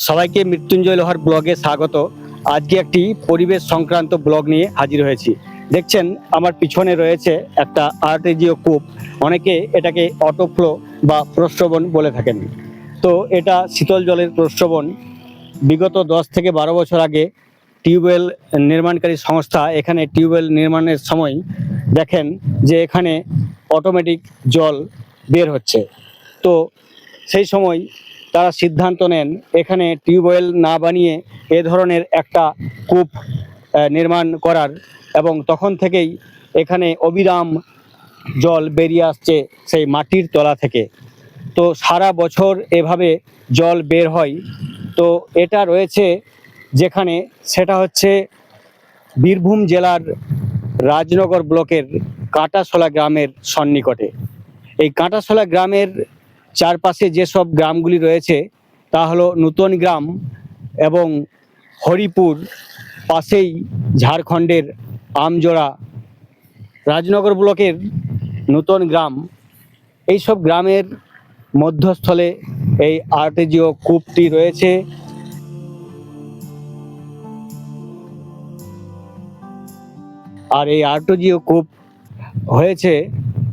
সবাইকে মৃত্যুঞ্জয় লোহার ব্লগে স্বাগত। আজকে একটি পরিবেশ সংক্রান্ত ব্লগ নিয়ে হাজির হয়েছি। দেখছেন আমার পিছনে রয়েছে একটা আর্টেজিও কূপ, অনেকে এটাকে অটোফ্লো বা প্রস্রবণ বলে থাকেন। তো এটা শীতল জলের প্রস্রবণ। বিগত 10 থেকে 12 বছর আগে টিউবওয়েল নির্মাণকারী সংস্থা এখানে টিউবওয়েল নির্মাণের সময় দেখেন যে এখানে অটোমেটিক জল বের হচ্ছে। তো সেই সময় তারা সিদ্ধান্ত নেন এখানে টিউবওয়েল না বানিয়ে এ ধরনের একটা কূপ নির্মাণ করার, এবং তখন থেকেই এখানে অবিরাম জল বেরিয়ে আসছে সেই মাটির তলা থেকে। তো সারা বছর এভাবে জল বের হয়। তো এটা রয়েছে যেখানে, সেটা হচ্ছে বীরভূম জেলার রাজনগর ব্লকের কাঁটাশোলা গ্রামের সন্নিকটে। এই কাঁটাশোলা গ্রামের চারপাশে যেসব গ্রামগুলি রয়েছে তা হলো নূতন গ্রাম এবং হরিপুর, পাশেই ঝাড়খণ্ডের আমজোড়া, রাজনগর ব্লকের নূতন গ্রাম। এইসব গ্রামের মধ্যস্থলে এই আর্টেজিও কূপটি রয়েছে। আর এই আর্টেজিও কূপ হয়েছে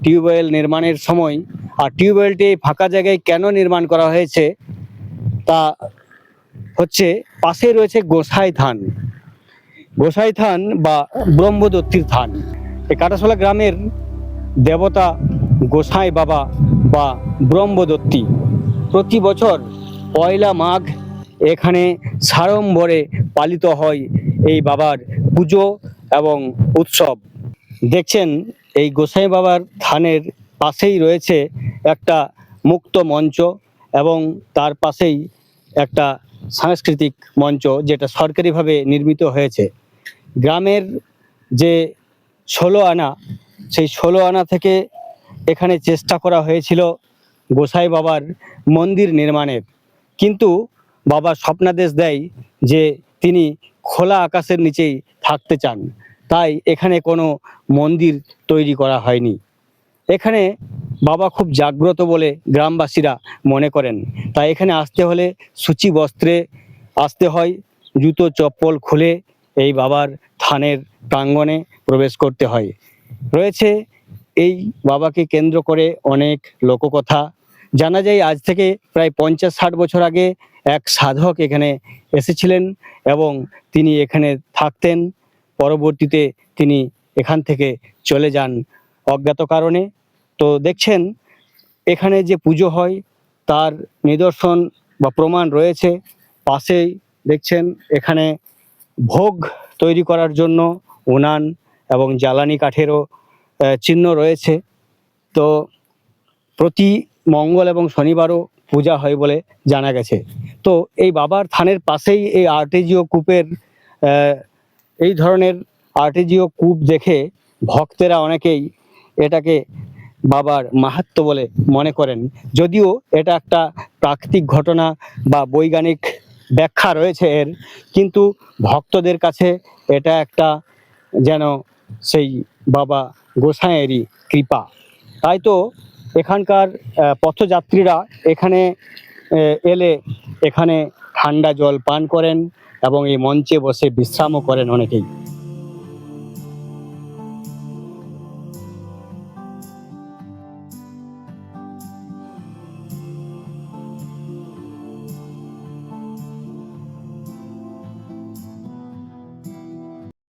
টিউবওয়েল নির্মাণের সময়। আর টিউবওয়েলটি ফাঁকা জায়গায় কেন নির্মাণ করা হয়েছে তা হচ্ছে, পাশে রয়েছে গোসাই থান। গোসাই থান বা ব্রহ্মদত্তির থান। এই কাঁটাশোলা গ্রামের দেবতা গোসাই বাবা বা ব্রহ্মদত্তি। প্রতি বছর পয়লা মাঘ এখানে সাড়ম্বরে পালিত হয় এই বাবার পুজো এবং উৎসব। দেখছেন এই গোসাই বাবার থানের পাশেই রয়েছে একটা মুক্ত মঞ্চ এবং তার পাশেই একটা সাংস্কৃতিক মঞ্চ, যেটা সরকারিভাবে নির্মিত হয়েছে। গ্রামের যে 16 আনা, সেই 16 আনা থেকে এখানে চেষ্টা করা হয়েছিল গোসাই বাবার মন্দির নির্মাণের, কিন্তু বাবা স্বপ্নাদেশ দেয় যে তিনি খোলা আকাশের নিচেই থাকতে চান, তাই এখানে কোনো মন্দির তৈরি করা হয়নি। এখানে বাবা খুব জাগ্রত বলে গ্রামবাসীরা মনে করেন, তাই এখানে আসতে হলে সূচি বস্ত্রে আসতে হয়, জুতো চপ্পল খুলে এই বাবার থানের প্রাঙ্গণে প্রবেশ করতে হয়। রয়েছে এই বাবাকে কেন্দ্র করে অনেক লোককথা। জানা যায় আজ থেকে প্রায় 50-60 বছর আগে এক সাধক এখানে এসেছিলেন এবং তিনি এখানে থাকতেন। পরবর্তীতে তিনি এখান থেকে চলে যান অজ্ঞাত কারণে। তো দেখছেন এখানে যে পুজো হয় তার নিদর্শন বা প্রমাণ রয়েছে। পাশেই দেখছেন এখানে ভোগ তৈরি করার জন্য উনান এবং জ্বালানি কাঠেরও চিহ্ন রয়েছে। তো প্রতি মঙ্গল এবং শনিবারও পূজা হয় বলে জানা গেছে। তো এই বাবার থানের পাশেই এই আর্টেজিও কূপের এই ধরনের আর্টেজিও কূপ দেখে ভক্তেরা অনেকেই এটাকে বাবার মাহাত্ম্য বলে মনে করেন। যদিও এটা একটা প্রাকৃতিক ঘটনা বা বৈজ্ঞানিক ব্যাখ্যা রয়েছে এর, কিন্তু ভক্তদের কাছে এটা একটা যেন সেই বাবা গোসাইয়েরই কৃপা। তাই তো এখানকার পথযাত্রীরা এখানে এলে এখানে ঠান্ডা জল পান করেন এবং এই মঞ্চে বসে বিশ্রামও করেন অনেকেই।